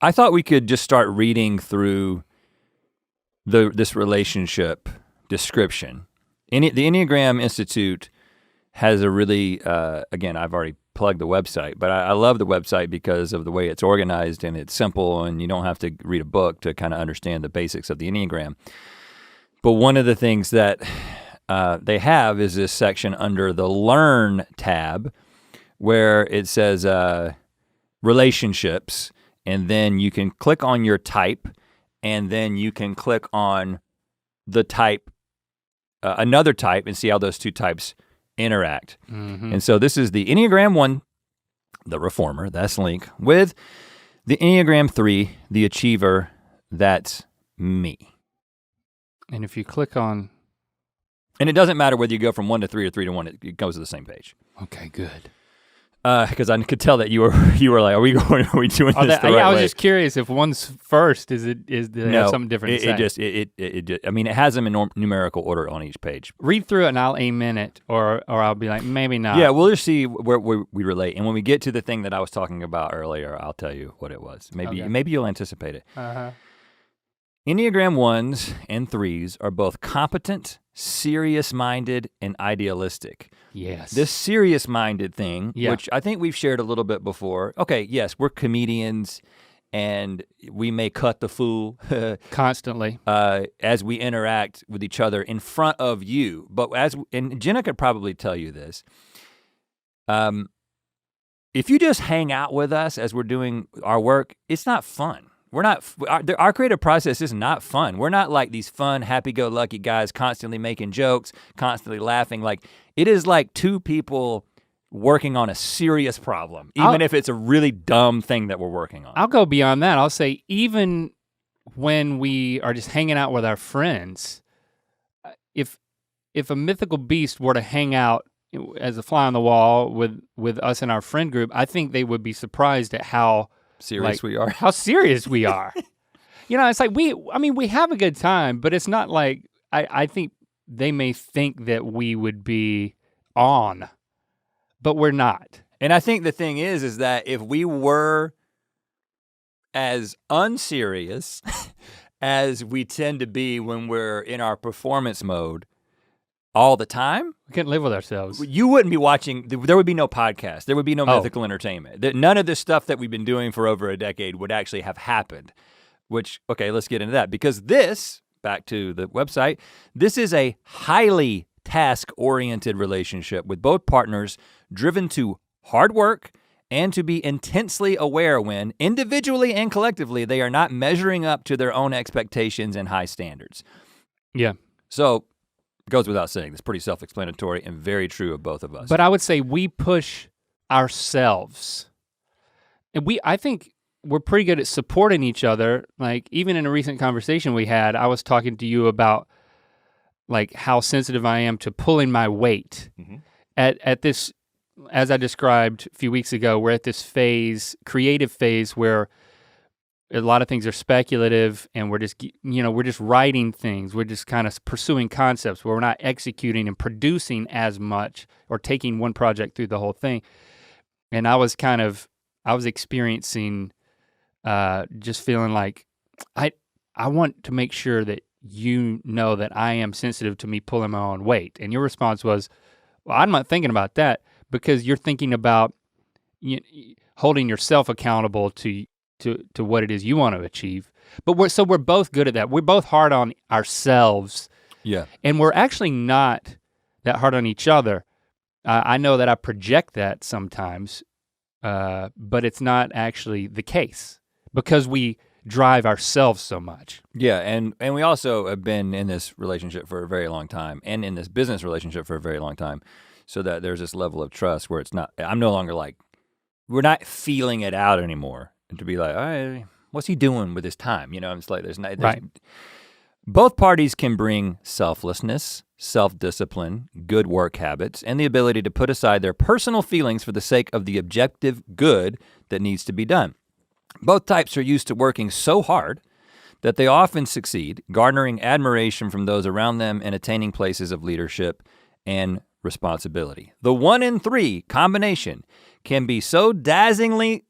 I thought we could just start reading through this relationship description. The Enneagram Institute has a really, again, I've already plugged the website, but I love the website because of the way it's organized and it's simple and you don't have to read a book to kind of understand the basics of the Enneagram. But one of the things that they have is this section under the Learn tab where it says relationships, and then you can click on your type, and then you can click on the type, another type, and see how those two types interact. Mm-hmm. And so this is the Enneagram 1, the reformer, that's Link, with the Enneagram 3, the achiever, that's me. And if you click on... And it doesn't matter whether you go from 1 to 3 or 3 to 1, it goes to the same page. Okay, good. Because I could tell that you were like, are we doing this the right way? I was just curious if one's first, do they have something different to say? I mean, it has them in numerical order on each page. Read through it and I'll amen it, or I'll be like, maybe not. Yeah, we'll just see where we relate. And when we get to the thing that I was talking about earlier, I'll tell you what it was. Maybe you'll anticipate it. Uh-huh. Enneagram 1s and 3s are both competent, serious-minded, and idealistic. Yes. This serious-minded thing, which I think we've shared a little bit before. Okay, yes, we're comedians and we may cut the fool constantly as we interact with each other in front of you. But and Jenna could probably tell you this. If you just hang out with us as we're doing our work, it's not fun. Our creative process is not fun. We're not like these fun, happy-go-lucky guys constantly making jokes, constantly laughing. Like, it is like two people working on a serious problem, even if it's a really dumb thing that we're working on. I'll go beyond that. I'll say even when we are just hanging out with our friends, if a mythical beast were to hang out as a fly on the wall with us in our friend group, I think they would be surprised at how serious we are. How serious we are. It's like we have a good time, but it's not like, I think they may think that we would be on, but we're not. And I think the thing is that if we were as unserious as we tend to be when we're in our performance mode all the time, we can't live with ourselves. You wouldn't be watching, there would be no podcast, there would be no mythical entertainment. None of this stuff that we've been doing for over a decade would actually have happened, which, okay, let's get into that. Because this, back to the website, this is a highly task-oriented relationship with both partners driven to hard work and to be intensely aware when, individually and collectively, they are not measuring up to their own expectations and high standards. Yeah. So, goes without saying, it's pretty self-explanatory and very true of both of us. But I would say we push ourselves. And I think we're pretty good at supporting each other. Like even in a recent conversation we had, I was talking to you about like how sensitive I am to pulling my weight. Mm-hmm. At this, as I described a few weeks ago, we're at this creative phase where a lot of things are speculative and we're just writing things. We're just kind of pursuing concepts where we're not executing and producing as much or taking one project through the whole thing. And I was experiencing just feeling like I want to make sure that you know that I am sensitive to me pulling my own weight. And your response was, well, I'm not thinking about that because you're thinking about holding yourself accountable to what it is you want to achieve. But we're both good at that. We're both hard on ourselves. Yeah. And we're actually not that hard on each other. I know that I project that sometimes, but it's not actually the case because we drive ourselves so much. Yeah, and we also have been in this relationship for a very long time and in this business relationship for a very long time, so that there's this level of trust where I'm no longer like, we're not feeling it out anymore. And to be like, all right, what's he doing with his time? It's like there's right. Both parties can bring selflessness, self-discipline, good work habits, and the ability to put aside their personal feelings for the sake of the objective good that needs to be done. Both types are used to working so hard that they often succeed, garnering admiration from those around them and attaining places of leadership and responsibility. The 1 and 3 combination can be so dazzlingly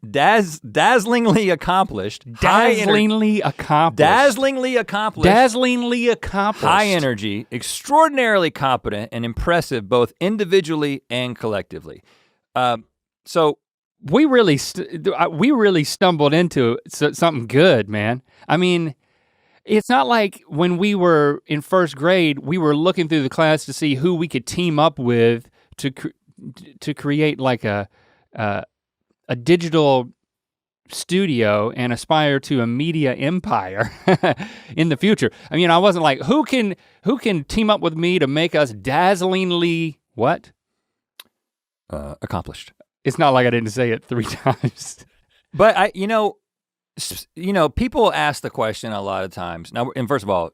accomplished, Dazzlingly accomplished. high energy, extraordinarily competent, and impressive both individually and collectively. So we really stumbled into something good, man. I mean, it's not like when we were in first grade, we were looking through the class to see who we could team up with to create like a digital studio and aspire to a media empire in the future. I mean, I wasn't like, who can team up with me to make us dazzlingly what? Accomplished. It's not like I didn't say it 3 times. But people ask the question a lot of times. Now, and first of all,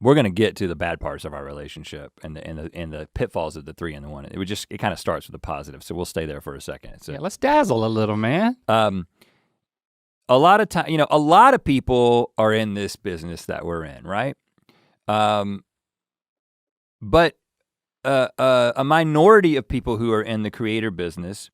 we're gonna get to the bad parts of our relationship and the pitfalls of the 3 and the 1. It kind of starts with the positive, so we'll stay there for a second. So, yeah, let's dazzle a little, man. A lot of time, a lot of people are in this business that we're in, right? But a minority of people who are in the creator business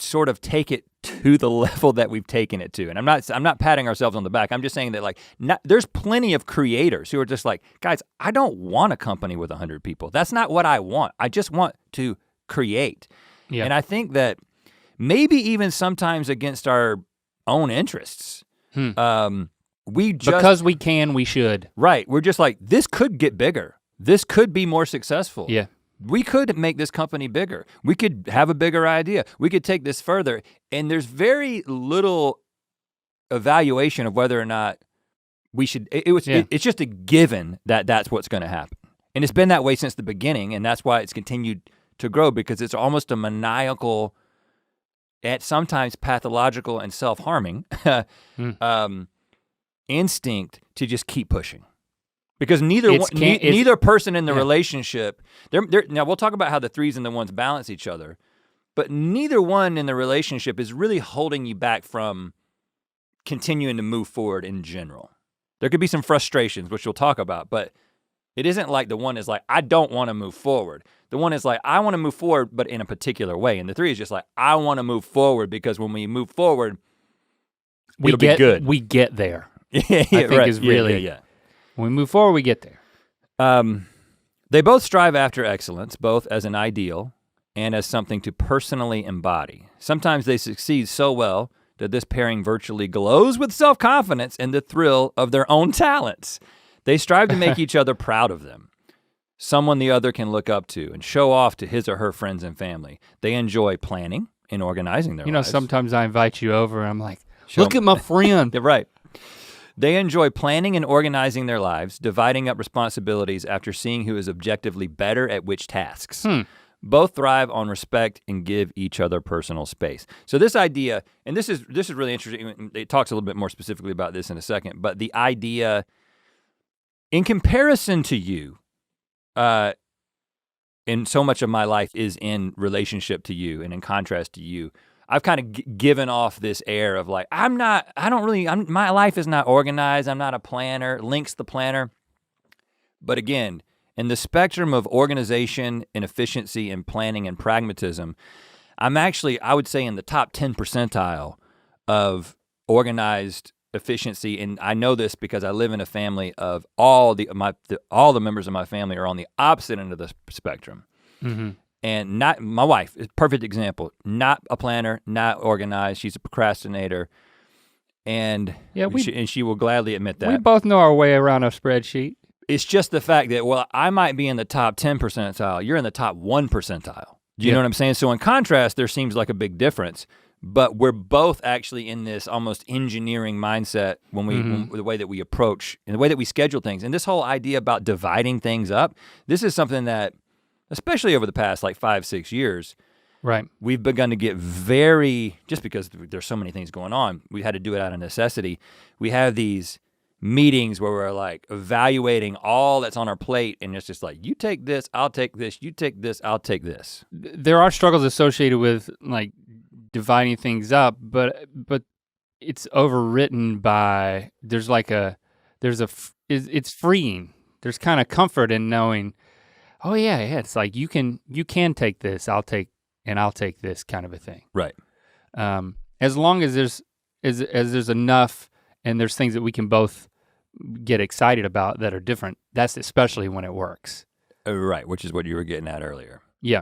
sort of take it to the level that we've taken it to. And I'm not patting ourselves on the back. I'm just saying that there's plenty of creators who are just like, guys, I don't want a company with 100 people. That's not what I want. I just want to create. Yeah. And I think that maybe even sometimes against our own interests, because we can, we should. Right, we're just like, this could get bigger. This could be more successful. Yeah. We could make this company bigger. We could have a bigger idea. We could take this further. And there's very little evaluation of whether or not we should, it's just a given that that's what's gonna happen. And it's been that way since the beginning, and that's why it's continued to grow, because it's almost a maniacal, at sometimes pathological and self-harming instinct to just keep pushing. Because neither person in the relationship, now we'll talk about how the 3s and the 1s balance each other, but neither one in the relationship is really holding you back from continuing to move forward in general. There could be some frustrations, which we'll talk about, but it isn't like the 1 is like, I don't want to move forward. The 1 is like, I want to move forward, but in a particular way. And the 3 is just like, I want to move forward because when we move forward, it'll be good. We get there. I think is really, yeah. When we move forward, we get there. They both strive after excellence, both as an ideal and as something to personally embody. Sometimes they succeed so well that this pairing virtually glows with self-confidence and the thrill of their own talents. They strive to make each other proud of them, someone the other can look up to and show off to his or her friends and family. They enjoy planning and organizing their lives. Sometimes I invite you over and I'm like, look at my friend. Right. They enjoy planning and organizing their lives, dividing up responsibilities after seeing who is objectively better at which tasks. Both thrive on respect and give each other personal space. So this idea, and this is really interesting, it talks a little bit more specifically about this in a second, but the idea, in comparison to you, and so much of my life is in relationship to you and in contrast to you, I've kind of given off this air of like, my life is not organized, I'm not a planner, Link's the planner. But again, in the spectrum of organization and efficiency and planning and pragmatism, I'm actually, I would say, in the top 10 percentile of organized efficiency. And I know this because I live in a family of all the members of my family are on the opposite end of the spectrum. Mm-hmm. And not my wife is a perfect example. Not a planner, not organized. She's a procrastinator, and she will gladly admit that. We both know our way around a spreadsheet. It's just the fact that, well, I might be in the top 10 percentile. You're in the top 1 percentile. Do you know what I'm saying? So in contrast, there seems like a big difference, but we're both actually in this almost engineering mindset when the way that we approach and the way that we schedule things. And this whole idea about dividing things up, this is something that, especially over the past like 5-6 years, right? We've begun to get very, just because there's so many things going on, we had to do it out of necessity. We have these meetings where we're like evaluating all that's on our plate, and it's just like, you take this, I'll take this, you take this, I'll take this. There are struggles associated with like dividing things up, but it's overwritten by, it's freeing. There's kind of comfort in knowing, oh yeah, it's like you can take this, I'll take and I'll take this kind of a thing. Right. As long as there's enough and there's things that we can both get excited about that are different, that's especially when it works. Right, which is what you were getting at earlier. Yeah,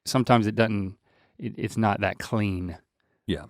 sometimes it's not that clean. Yeah.